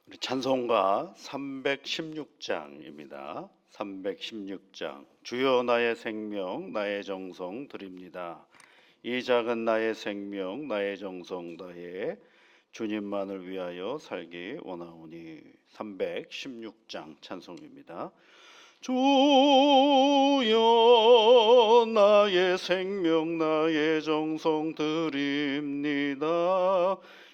우리 찬송가 316장입니다. 316장. 주여 나의 생명 나의 정성 드립니다. 이 작은 나의 생명 나의 정성 다해 주님만을 위하여 살기 원하오니. 316장 찬송입니다. 주여 나의 생명 나의 정성 드립니다.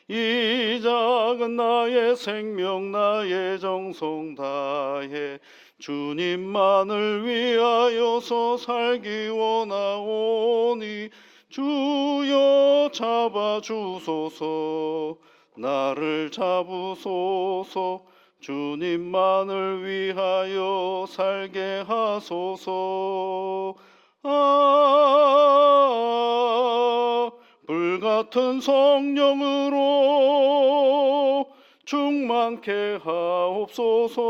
이 작은 나의 생명 나의 정성 다해 주님만을 위하여서 살기 원하오니. 주여 잡아주소서 나를 잡으소서 주님만을 위하여 살게 하소서. 불같은 성령으로 충만케 하옵소서.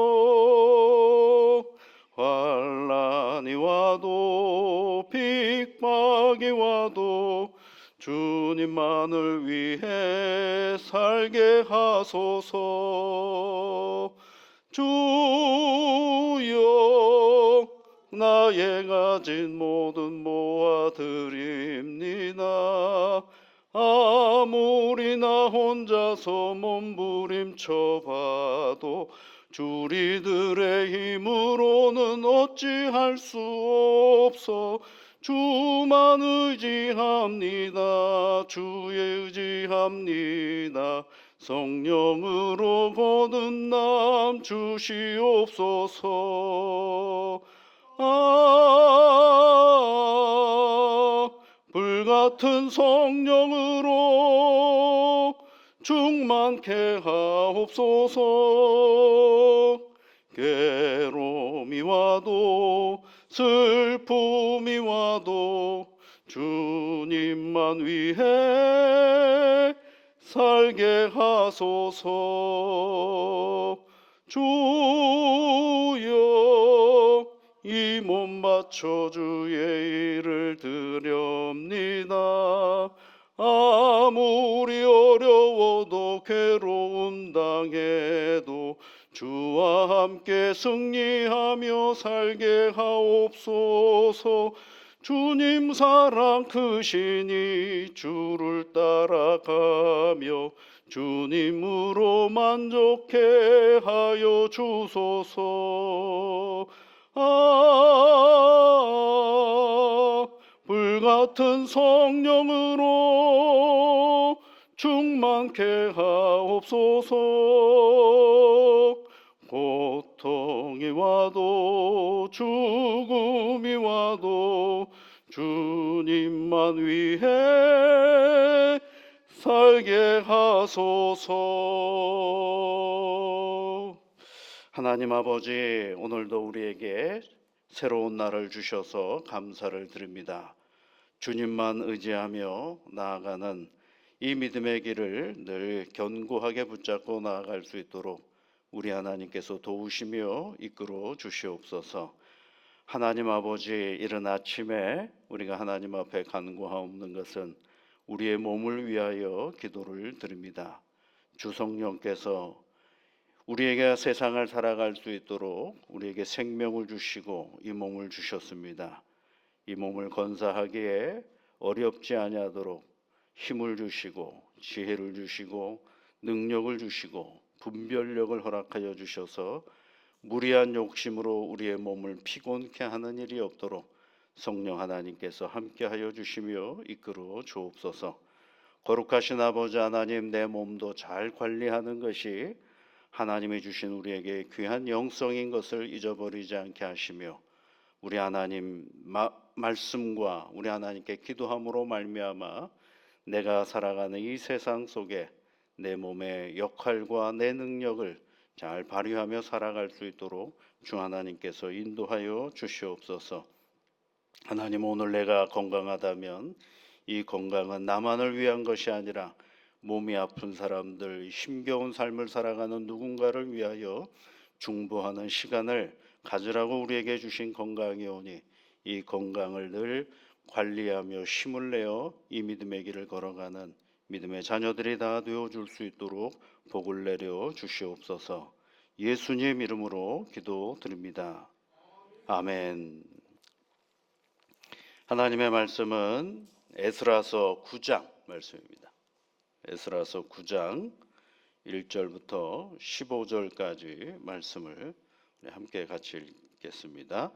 환난이 와도 핍박이 와도 주님만을 위해 살게 하소서. 주여 나의 가진 모든 모아드립니다. 아무리 나 혼자서 몸부림쳐봐도 주리들의 힘으로는 어찌할 수 없어. 주만 의지합니다. 주에 의지합니다. 성령으로 거듭남 주시옵소서. 불같은 성령으로 충만케 하옵소서. 괴로움이 와도 슬픔이 와도 주님만 위해 살게 하소서. 주여 이 몸 바쳐 주의 일을 드렵니다. 아무리 어려워도 괴로움 당해도 주와 함께 승리하며 살게 하옵소서. 주님 사랑 크시니 주를 따라가며 주님으로 만족해 하여 주소서. 불같은 성령으로 충만케 하옵소서. 고통이 와도 죽음이 와도 주님만 위해 살게 하소서. 하나님 아버지, 오늘도 우리에게 새로운 날을 주셔서 감사를 드립니다. 주님만 의지하며 나아가는 이 믿음의 길을 늘 견고하게 붙잡고 나아갈 수 있도록 우리 하나님께서 도우시며 이끌어 주시옵소서. 하나님 아버지, 이른 아침에 우리가 하나님 앞에 간구하옵는 것은 우리의 몸을 위하여 기도를 드립니다. 주 성령께서 우리에게 세상을 살아갈 수 있도록 우리에게 생명을 주시고 이 몸을 주셨습니다. 이 몸을 건사하기에 어렵지 아니하도록 힘을 주시고 지혜를 주시고 능력을 주시고 분별력을 허락하여 주셔서 무리한 욕심으로 우리의 몸을 피곤케 하는 일이 없도록 성령 하나님께서 함께하여 주시며 이끌어 주옵소서. 거룩하신 아버지 하나님, 내 몸도 잘 관리하는 것이 하나님이 주신 우리에게 귀한 영성인 것을 잊어버리지 않게 하시며 우리 하나님 말씀과 우리 하나님께 기도함으로 말미암아 내가 살아가는 이 세상 속에 내 몸의 역할과 내 능력을 잘 발휘하며 살아갈 수 있도록 주 하나님께서 인도하여 주시옵소서. 하나님, 오늘 내가 건강하다면 이 건강은 나만을 위한 것이 아니라 몸이 아픈 사람들, 힘겨운 삶을 살아가는 누군가를 위하여 중보하는 시간을 가지라고 우리에게 주신 건강이오니 이 건강을 늘 관리하며 힘을 내어 이 믿음의 길을 걸어가는 믿음의 자녀들이 다 되어 줄 수 있도록 복을 내려 주시옵소서. 예수님 이름으로 기도드립니다. 아멘. 하나님의 말씀은 에스라서 9장 말씀입니다. 에스라서 9장 1절부터 15절까지 말씀을 함께 같이 읽겠습니다.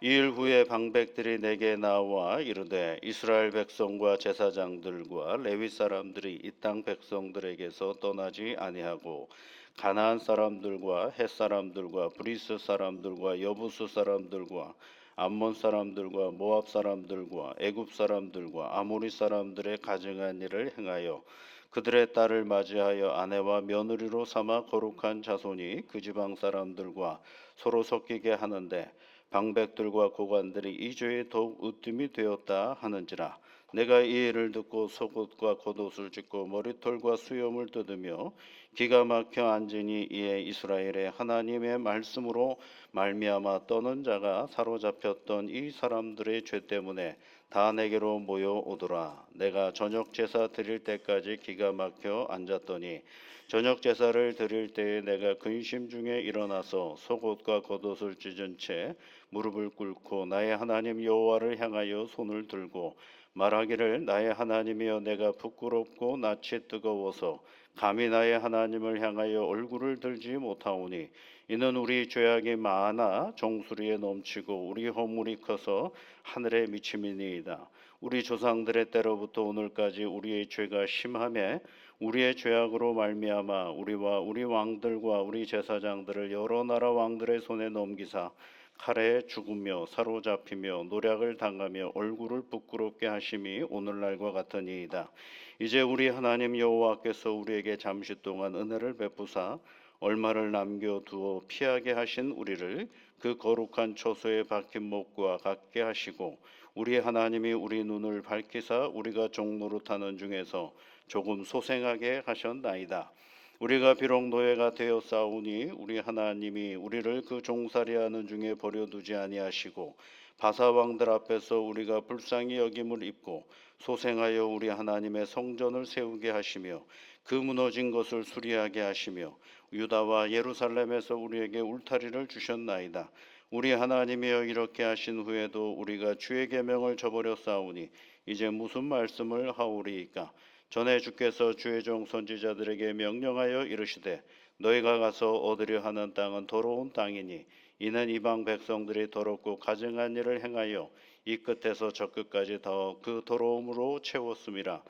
이일 후에 방백들이 내게 나와 이르되 이스라엘 백성과 제사장들과 레위 사람들이 이 땅 백성들에게서 떠나지 아니하고 가나안 사람들과 헷 사람들과 브리스 사람들과 여부스 사람들과 암몬 사람들과 모압 사람들과 애굽 사람들과 아모리 사람들의 가증한 일을 행하여 그들의 딸을 맞이하여 아내와 며느리로 삼아 거룩한 자손이 그 지방 사람들과 서로 섞이게 하는데 방백들과 고관들이 이 죄에 더욱 으뜸이 되었다 하는지라. 내가 이 일을 듣고 속옷과 겉옷을 찢고 머리털과 수염을 뜯으며 기가 막혀 앉으니 이에 이스라엘의 하나님의 말씀으로 말미암아 떠는 자가 사로잡혔던 이 사람들의 죄 때문에 다 내게로 모여오더라. 내가 저녁 제사 드릴 때까지 기가 막혀 앉았더니 저녁 제사를 드릴 때에 내가 근심 중에 일어나서 속옷과 겉옷을 찢은 채 무릎을 꿇고 나의 하나님 여호와를 향하여 손을 들고 말하기를 나의 하나님이여 내가 부끄럽고 낯이 뜨거워서 감히 나의 하나님을 향하여 얼굴을 들지 못하오니 이는 우리 죄악이 많아 정수리에 넘치고 우리 허물이 커서 하늘에 미침이니이다. 우리 조상들의 때로부터 오늘까지 우리의 죄가 심하매 우리의 죄악으로 말미암아 우리와 우리 왕들과 우리 제사장들을 여러 나라 왕들의 손에 넘기사 칼에 죽으며 사로잡히며 노략을 당하며 얼굴을 부끄럽게 하심이 오늘날과 같으니이다. 이제 우리 하나님 여호와께서 우리에게 잠시 동안 은혜를 베푸사 얼마를 남겨두어 피하게 하신 우리를 그 거룩한 처소에 박힌 목과 같게 하시고 우리 하나님이 우리 눈을 밝히사 우리가 종노릇하는 중에서 조금 소생하게 하셨나이다. 우리가 비록 노예가 되었사오니 우리 하나님이 우리를 그 종살이하는 중에 버려두지 아니하시고 바사 왕들 앞에서 우리가 불쌍히 여김을 입고 소생하여 우리 하나님의 성전을 세우게 하시며 그 무너진 것을 수리하게 하시며 유다와 예루살렘에서 우리에게 울타리를 주셨나이다. 우리 하나님이여 이렇게 하신 후에도 우리가 주의 계명을 저버렸사오니 이제 무슨 말씀을 하오리이까. 전에 주께서 주의 종 선지자들에게 명령하여 이르시되 너희가 가서 얻으려 하는 땅은 더러운 땅이니 이는 이방 백성들이 더럽고 가증한 일을 행하여 이 끝에서 저 끝까지 더 그 더러움으로 채웠음이라.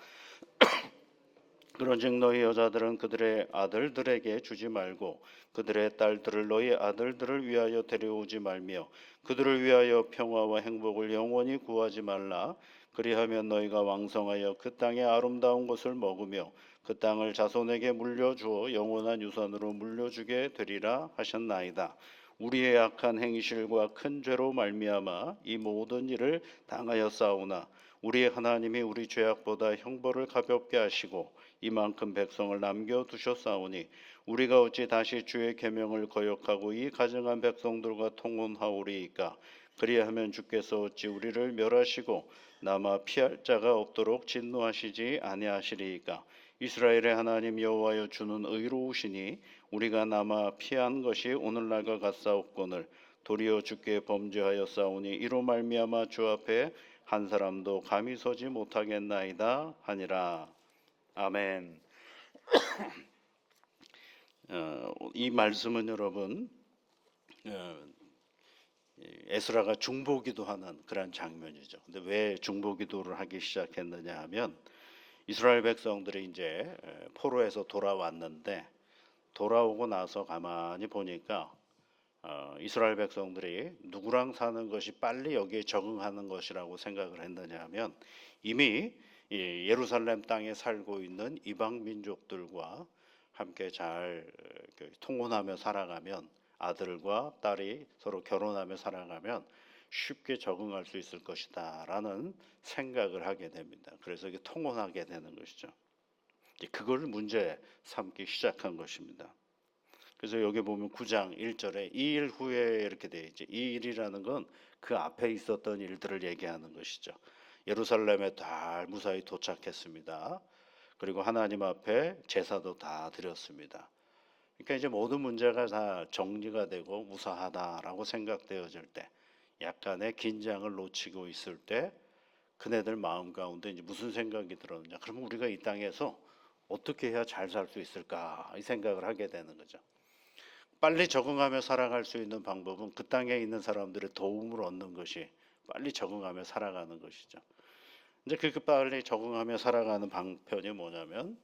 그런즉 너희 여자들은 그들의 아들들에게 주지 말고 그들의 딸들을 너희 아들들을 위하여 데려오지 말며 그들을 위하여 평화와 행복을 영원히 구하지 말라. 그리하면 너희가 왕성하여 그 땅의 아름다운 것을 먹으며 그 땅을 자손에게 물려주어 영원한 유산으로 물려주게 되리라 하셨나이다. 우리의 악한 행실과 큰 죄로 말미암아 이 모든 일을 당하였사오나 우리 하나님이 우리 죄악보다 형벌을 가볍게 하시고 이만큼 백성을 남겨두셨사오니 우리가 어찌 다시 주의 계명을 거역하고 이 가증한 백성들과 통혼하오리이까. 그리하면 주께서 어찌 우리를 멸하시고 남아 피할 자가 없도록 진노하시지 아니하시리이까. 이스라엘의 하나님 여호와여 주는 의로우시니 우리가 남아 피한 것이 오늘날과 같사옵거늘 도리어 주께 범죄하였사오니 이로 말미암아 주 앞에 한 사람도 감히 서지 못하겠나이다 하니라. 아멘. 이 말씀은 여러분 에스라가 중보기도 하는 그런 장면이죠. 근데 왜 중보기도를 하기 시작했느냐 하면 이스라엘 백성들이 이제 포로에서 돌아왔는데 돌아오고 나서 가만히 보니까 이스라엘 백성들이 누구랑 사는 것이 빨리 여기에 적응하는 것이라고 생각을 했느냐 하면 이미 예루살렘 땅에 살고 있는 이방 민족들과 함께 잘 통혼하며 살아가면 아들과 딸이 서로 결혼하며 살아가면 쉽게 적응할 수 있을 것이다 라는 생각을 하게 됩니다. 그래서 이게 통혼하게 되는 것이죠. 그걸 문제 삼기 시작한 것입니다. 그래서 여기 보면 9장 1절에 이 일 후에 이렇게 되어 있죠. 이 일이라는 건 그 앞에 있었던 일들을 얘기하는 것이죠. 예루살렘에 달 무사히 도착했습니다. 그리고 하나님 앞에 제사도 다 드렸습니다. 그러니까 이제 모든 문제가 다 정리가 되고 무사하다라고 생각되어질 때, 약간의 긴장을 놓치고 있을 때 그네들 마음 가운데 이제 무슨 생각이 들었느냐? 그러면 우리가 이 땅에서 어떻게 해야 잘 살 수 있을까? 이 생각을 하게 되는 거죠. 빨리 적응하며 살아갈 수 있는 방법은 그 땅에 있는 사람들의 도움을 얻는 것이 빨리 적응하며 살아가는 것이죠. 이제 그 빨리 적응하며 살아가는 방편이 뭐냐면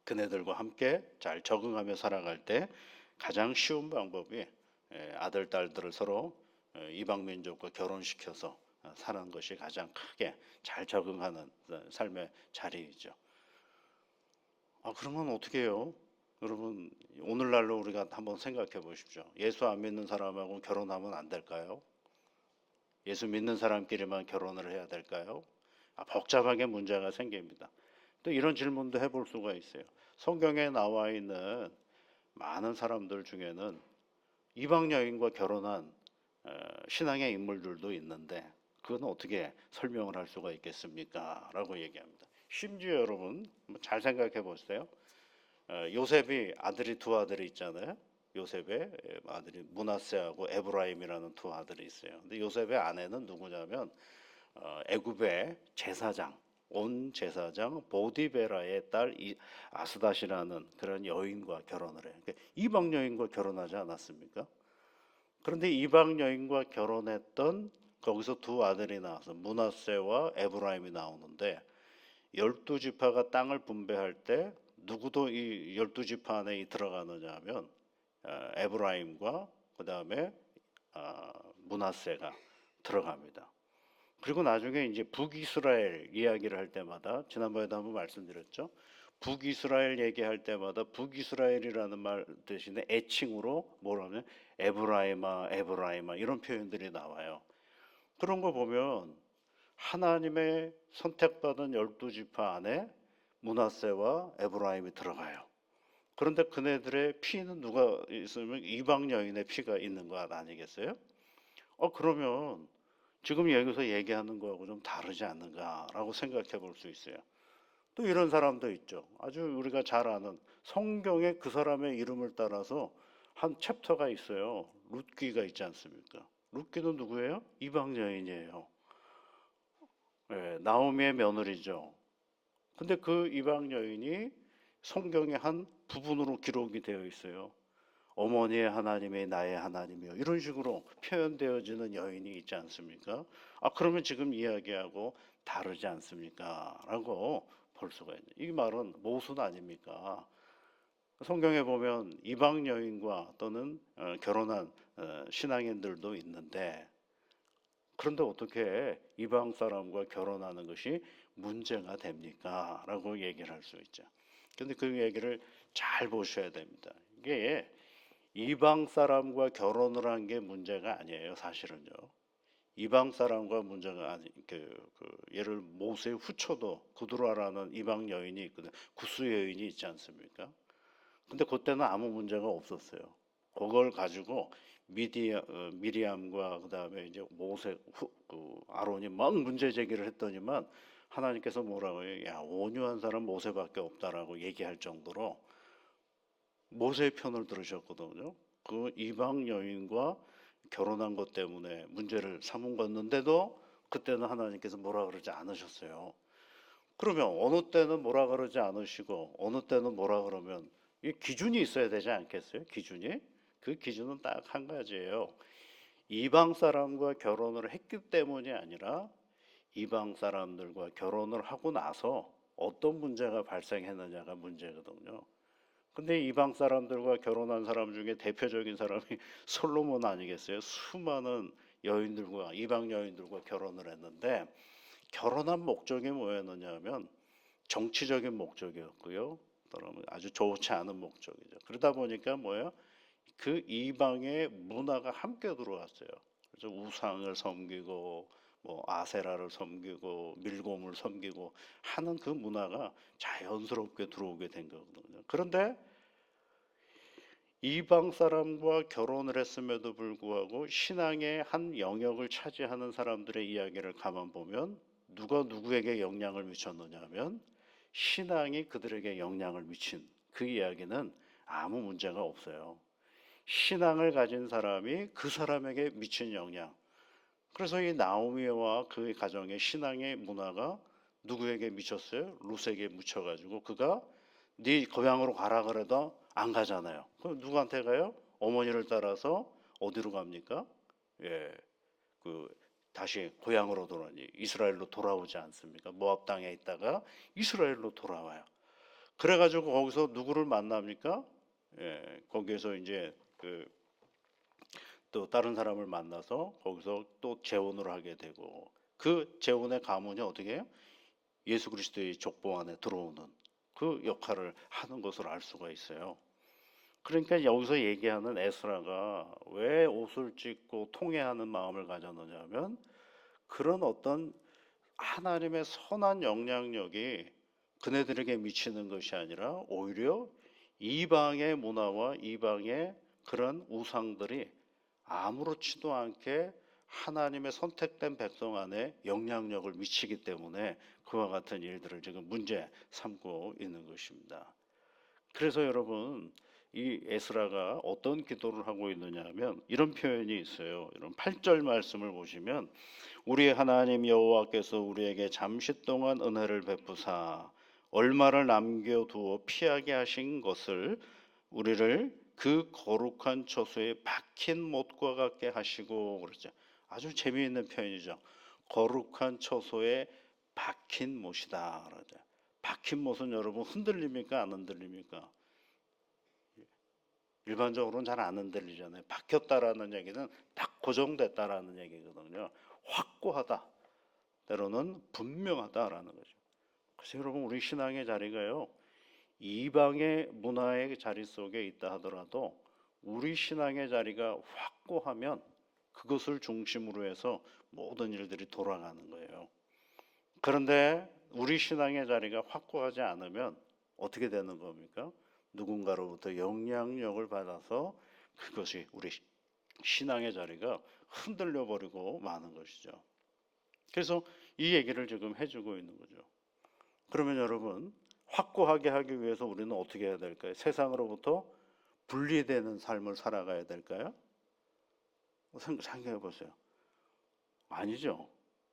그네들과 함께 잘 적응하며 살아갈 때 가장 쉬운 방법이 아들, 딸들을 서로 이방 민족과 결혼시켜서 사는 것이 가장 크게 잘 적응하는 삶의 자리이죠. 그러면 어떻게 해요? 여러분, 오늘날로 우리가 한번 생각해 보십시오. 예수 안 믿는 사람하고 결혼하면 안 될까요? 예수 믿는 사람끼리만 결혼을 해야 될까요? 복잡하게 문제가 생깁니다. 또 이런 질문도 해볼 수가 있어요. 성경에 나와 있는 많은 사람들 중에는 이방 여인과 결혼한 신앙의 인물들도 있는데 그건 어떻게 설명을 할 수가 있겠습니까? 라고 얘기합니다. 심지어 여러분 잘 생각해 보세요. 요셉이 두 아들이 있잖아요. 요셉의 아들이 므낫세하고 에브라임이라는 두 아들이 있어요. 근데 요셉의 아내는 누구냐면 애굽의 제사장, 온 제사장 보디베라의 딸 아스닷이라는 그런 여인과 결혼을 해요. 그러니까 이방 여인과 결혼하지 않았습니까? 그런데 이방 여인과 결혼했던 거기서 두 아들이 나와서 므낫세와 에브라임이 나오는데 12지파가 땅을 분배할 때 누구도 이 12지파 안에 들어가느냐 하면 에브라임과 그 다음에 므낫세가 들어갑니다. 그리고 나중에 이제 북이스라엘 이야기를 할 때마다 지난번에도 한번 말씀드렸죠. 북이스라엘 얘기할 때마다 북이스라엘이라는 말 대신에 애칭으로 뭐라면 에브라임아 에브라임아 이런 표현들이 나와요. 그런 거 보면 하나님의 선택받은 12지파 안에 므낫세와 에브라임이 들어가요. 그런데 그네들의 피는 누가 있으면 이방 여인의 피가 있는 것 아니겠어요? 그러면 지금 여기서 얘기하는 거하고 좀 다르지 않는가라고 생각해 볼 수 있어요. 또 이런 사람도 있죠. 아주 우리가 잘 아는 성경에 그 사람의 이름을 따라서 한 챕터가 있어요. 룻기가 있지 않습니까? 룻기는 누구예요? 이방 여인이에요. 나오미의 며느리죠. 근데 그 이방 여인이 성경의 한 부분으로 기록이 되어 있어요. 어머니의 하나님이 나의 하나님이요. 이런 식으로 표현되어지는 여인이 있지 않습니까? 그러면 지금 이야기하고 다르지 않습니까? 라고 볼 수가 있는. 이 말은 모순 아닙니까? 성경에 보면 이방 여인과 또는 결혼한 신앙인들도 있는데 그런데 어떻게 이방 사람과 결혼하는 것이 문제가 됩니까? 라고 얘기를 할 수 있죠. 근데 그 얘기를 잘 보셔야 됩니다. 이게 이방 사람과 결혼을 한 게 문제가 아니에요, 사실은요. 이방 사람과 문제가 아니, 예를 모세의 후초도 구두라라는 이방 여인이 있거든, 구스 여인이 있지 않습니까? 근데 그때는 아무 문제가 없었어요. 그걸 가지고 미리암과 그다음에 이제 아론이 막 문제 제기를 했더니만 하나님께서 뭐라고 해요? 야, 온유한 사람 모세밖에 없다라고 얘기할 정도로 모세의 편을 들으셨거든요. 그 이방 여인과 결혼한 것 때문에 문제를 삼은 건데도 그때는 하나님께서 뭐라 그러지 않으셨어요. 그러면 어느 때는 뭐라 그러지 않으시고 어느 때는 뭐라 그러면 이 기준이 있어야 되지 않겠어요? 기준이? 그 기준은 딱 한 가지예요. 이방 사람과 결혼을 했기 때문이 아니라 이방 사람들과 결혼을 하고 나서 어떤 문제가 발생했느냐가 문제거든요. 근데 이방 사람들과 결혼한 사람 중에 대표적인 사람이 솔로몬 아니겠어요? 수많은 여인들과 이방 여인들과 결혼을 했는데 결혼한 목적이 뭐였느냐면 정치적인 목적이었고요. 또는 아주 좋지 않은 목적이죠. 그러다 보니까 뭐예요? 그 이방의 문화가 함께 들어왔어요. 그래서 우상을 섬기고 뭐 아세라를 섬기고 밀곰을 섬기고 하는 그 문화가 자연스럽게 들어오게 된 거거든요. 그런데 이방 사람과 결혼을 했음에도 불구하고 신앙의 한 영역을 차지하는 사람들의 이야기를 가만 보면 누가 누구에게 영향을 미쳤느냐 하면 신앙이 그들에게 영향을 미친 그 이야기는 아무 문제가 없어요. 신앙을 가진 사람이 그 사람에게 미친 영향. 그래서 이 나오미와 그의 가정의 신앙의 문화가 누구에게 미쳤어요? 룻에게 묻혀가지고 그가 네 고향으로 가라 그래도 안 가잖아요. 그럼 누구한테 가요? 어머니를 따라서 어디로 갑니까? 예, 그 다시 고향으로 돌아오니 이스라엘로 돌아오지 않습니까? 모압 땅에 있다가 이스라엘로 돌아와요. 그래가지고 거기서 누구를 만납니까? 예, 거기에서 이제 그 또 다른 사람을 만나서 거기서 또 재혼을 하게 되고 그 재혼의 가문이 어떻게 해요? 예수 그리스도의 족보 안에 들어오는 그 역할을 하는 것을 알 수가 있어요. 그러니까 여기서 얘기하는 에스라가 왜 옷을 찢고 통회하는 마음을 가졌느냐면 그런 어떤 하나님의 선한 영향력이 그네들에게 미치는 것이 아니라 오히려 이방의 문화와 이방의 그런 우상들이 아무렇지도 않게 하나님의 선택된 백성 안에 영향력을 미치기 때문에 그와 같은 일들을 지금 문제 삼고 있는 것입니다. 그래서 여러분 이 에스라가 어떤 기도를 하고 있느냐 하면 이런 표현이 있어요. 이런 8절 말씀을 보시면 우리 하나님 여호와께서 우리에게 잠시 동안 은혜를 베푸사 얼마를 남겨두어 피하게 하신 것을 우리를 그 거룩한 처소에 박힌 못과 같게 하시고 그러죠. 아주 재미있는 표현이죠. 거룩한 처소에 박힌 못이다 그러죠. 박힌 못은 여러분 흔들립니까? 안 흔들립니까? 일반적으로는 잘 안 흔들리잖아요. 박혔다라는 얘기는 딱 고정됐다라는 얘기거든요. 확고하다. 때로는 분명하다라는 거죠. 그래서 여러분 우리 신앙의 자리가요. 이방의 문화의 자리 속에 있다 하더라도 우리 신앙의 자리가 확고하면 그것을 중심으로 해서 모든 일들이 돌아가는 거예요. 그런데 우리 신앙의 자리가 확고하지 않으면 어떻게 되는 겁니까? 누군가로부터 영향력을 받아서 그것이 우리 신앙의 자리가 흔들려 버리고 마는 것이죠. 그래서 이 얘기를 지금 해주고 있는 거죠. 그러면 여러분 확고하게 하기 위해서 우리는 어떻게 해야 될까요? 세상으로부터 분리되는 삶을 살아가야 될까요? 생각해 보세요. 아니죠.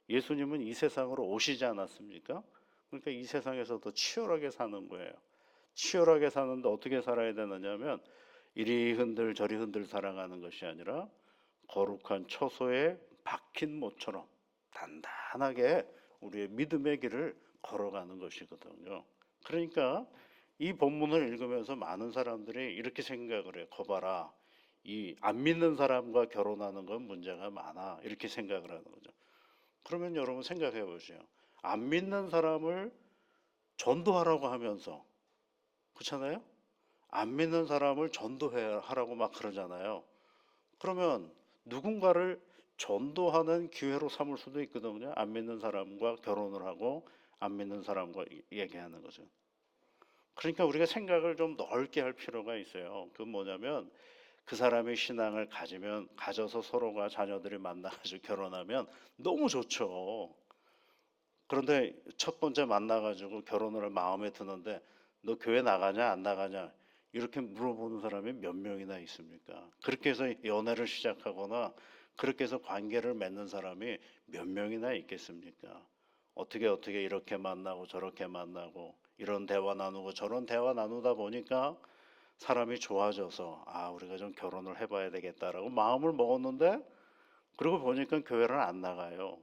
예수님은 이 세상으로 오시지 않았습니까? 그러니까 이 세상에서 더 치열하게 사는 거예요. 치열하게 사는데 어떻게 살아야 되느냐면 이리 흔들 저리 흔들 살아가는 것이 아니라 거룩한 처소에 박힌 못처럼 단단하게 우리의 믿음의 길을 걸어가는 것이거든요. 그러니까 이 본문을 읽으면서 많은 사람들이 이렇게 생각을 해요. 거봐라. 이 안 믿는 사람과 결혼하는 건 문제가 많아. 이렇게 생각을 하는 거죠. 그러면 여러분 생각해 보세요. 안 믿는 사람을 전도하라고 하면서 그렇잖아요? 안 믿는 사람을 전도하라고 막 그러잖아요. 그러면 누군가를 전도하는 기회로 삼을 수도 있거든요. 안 믿는 사람과 결혼을 하고 안 믿는 사람과 얘기하는 거죠. 그러니까 우리가 생각을 좀 넓게 할 필요가 있어요. 그건 뭐냐면 그 사람의 신앙을 가져서 서로가 자녀들이 만나가지고 결혼하면 너무 좋죠. 그런데 첫 번째 만나가지고 결혼을 마음에 드는데 너 교회 나가냐 안 나가냐 이렇게 물어보는 사람이 몇 명이나 있습니까? 그렇게 해서 연애를 시작하거나 그렇게 해서 관계를 맺는 사람이 몇 명이나 있겠습니까? 어떻게 이렇게 만나고 저렇게 만나고 이런 대화 나누고 저런 대화 나누다 보니까 사람이 좋아져서 아 우리가 좀 결혼을 해봐야 되겠다라고 마음을 먹었는데 그러고 보니까 교회를 안 나가요.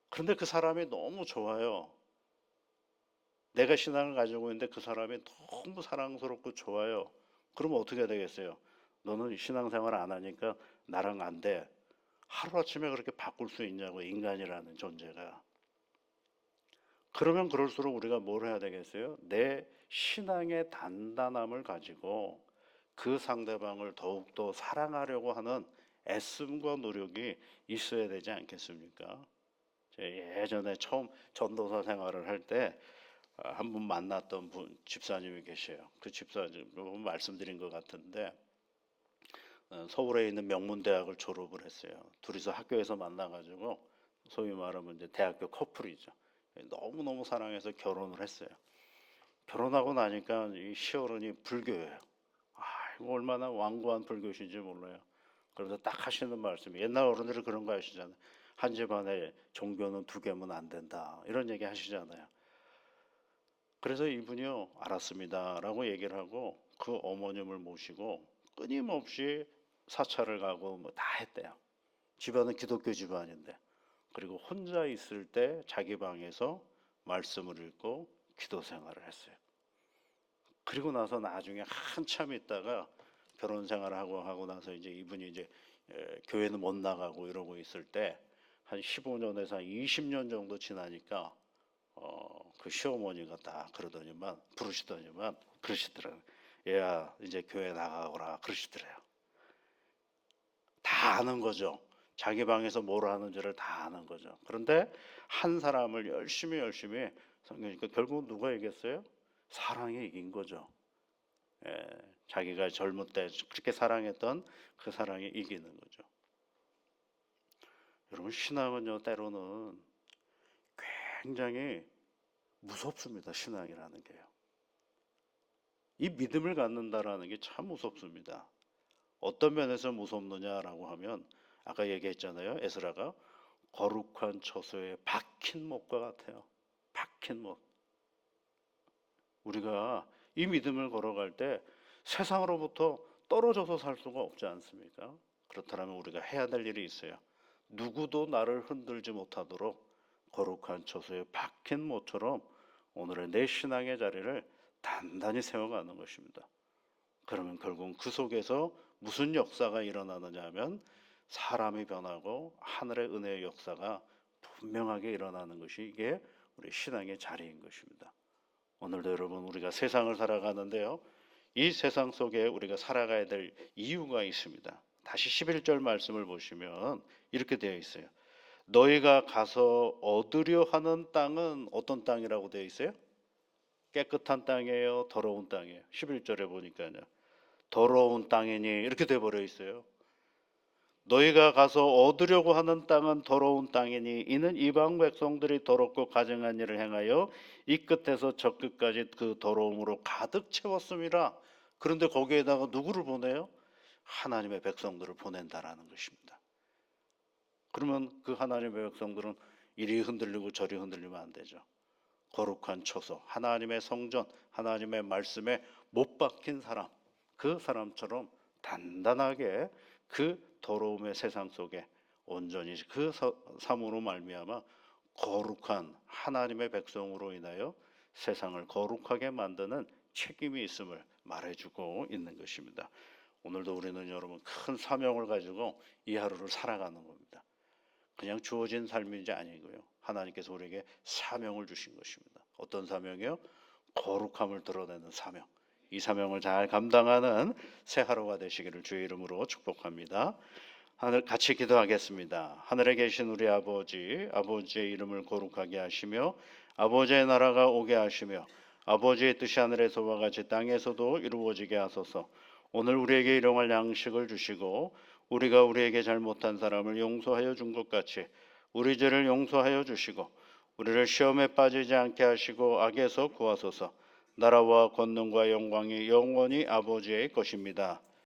그런데 그 사람이 너무 좋아요. 내가 신앙을 가지고 있는데 그 사람이 너무 사랑스럽고 좋아요. 그러면 어떻게 되겠어요? 너는 신앙생활 안 하니까 나랑 안 돼. 하루아침에 그렇게 바꿀 수 있냐고 인간이라는 존재가. 그러면 그럴수록 우리가 뭘 해야 되겠어요? 내 신앙의 단단함을 가지고 그 상대방을 더욱더 사랑하려고 하는 애씀과 노력이 있어야 되지 않겠습니까? 예전에 처음 전도사 생활을 할 때 한 분 만났던 집사님이 계셔요. 그 집사님 말씀드린 것 같은데 서울에 있는 명문대학을 졸업을 했어요. 둘이서 학교에서 만나가지고 소위 말하면 이제 대학교 커플이죠. 너무너무 사랑해서 결혼을 했어요. 결혼하고 나니까 이 시어른이 불교예요. 아, 이거 얼마나 완고한 불교신지 몰라요. 그러면서 딱 하시는 말씀이, 옛날 어른들이 그런 거 하시잖아요. 한 집안에 종교는 두 개면 안 된다, 이런 얘기 하시잖아요. 그래서 이분이요, 알았습니다라고 얘기를 하고 그 어머님을 모시고 끊임없이 사찰을 가고 뭐 다 했대요. 집안은 기독교 집안인데. 그리고 혼자 있을 때 자기 방에서 말씀을 읽고 기도 생활을 했어요. 그리고 나서 나중에 한참 있다가 결혼 생활을 하고 나서 이제 이분이 이제 교회는 못 나가고 이러고 있을 때 한 15년에서 한 20년 정도 지나니까 그 시어머니가 딱 부르시더니만 그러시더라고요. 얘야, 이제 교회 나가거라 그러시더래요. 다 아는 거죠. 자기 방에서 뭘 하는지를 다 아는 거죠. 그런데 한 사람을 열심히 섬기니까 결국 누가 이겼어요? 사랑이 이긴 거죠. 예, 자기가 젊을 때 그렇게 사랑했던 그 사랑이 이기는 거죠. 여러분, 신앙은요, 때로는 굉장히 무섭습니다. 신앙이라는 게요. 이 믿음을 갖는다라는 게 참 무섭습니다. 어떤 면에서 무섭느냐라고 하면 아까 얘기했잖아요. 에스라가 거룩한 처소에 박힌 못과 같아요. 박힌 못. 우리가 이 믿음을 걸어갈 때 세상으로부터 떨어져서 살 수가 없지 않습니까? 그렇다면 우리가 해야 될 일이 있어요. 누구도 나를 흔들지 못하도록 거룩한 처소에 박힌 못처럼 오늘의 내 신앙의 자리를 단단히 세워가는 것입니다. 그러면 결국 그 속에서 무슨 역사가 일어나느냐 하면 사람이 변하고 하늘의 은혜의 역사가 분명하게 일어나는 것이 이게 우리 신앙의 자리인 것입니다. 오늘도 여러분, 우리가 세상을 살아가는데요, 이 세상 속에 우리가 살아가야 될 이유가 있습니다. 다시 11절 말씀을 보시면 이렇게 되어 있어요. 너희가 가서 얻으려 하는 땅은 어떤 땅이라고 되어 있어요? 깨끗한 땅이에요? 더러운 땅이에요? 11절에 보니까요, 더러운 땅이니 이렇게 돼 버려 있어요. 너희가 가서 얻으려고 하는 땅은 더러운 땅이니 이는 이방 백성들이 더럽고 가증한 일을 행하여 이 끝에서 저 끝까지 그 더러움으로 가득 채웠음이라. 그런데 거기에다가 누구를 보내요? 하나님의 백성들을 보낸다라는 것입니다. 그러면 그 하나님의 백성들은 이리 흔들리고 저리 흔들리면 안 되죠. 거룩한 처소, 하나님의 성전, 하나님의 말씀에 못 박힌 사람, 그 사람처럼 단단하게 그 더러움의 세상 속에 온전히 그 삶으로 말미암아 거룩한 하나님의 백성으로 인하여 세상을 거룩하게 만드는 책임이 있음을 말해주고 있는 것입니다. 오늘도 우리는 여러분 큰 사명을 가지고 이 하루를 살아가는 겁니다. 그냥 주어진 삶인지 아니고요. 하나님께서 우리에게 사명을 주신 것입니다. 어떤 사명이요? 거룩함을 드러내는 사명. 이 사명을 잘 감당하는 새 하루가 되시기를 주의 이름으로 축복합니다. 하늘 같이 기도하겠습니다. 하늘에 계신 우리 아버지, 아버지의 이름을 거룩하게 하시며 아버지의 나라가 오게 하시며 아버지의 뜻이 하늘에서와 같이 땅에서도 이루어지게 하소서. 오늘 우리에게 일용할 양식을 주시고 우리가 우리에게 잘못한 사람을 용서하여 준 것 같이 우리 죄를 용서하여 주시고 우리를 시험에 빠지지 않게 하시고 악에서 구하소서. 나라와 권능과 영광이 영원히 아버지의 것입니다.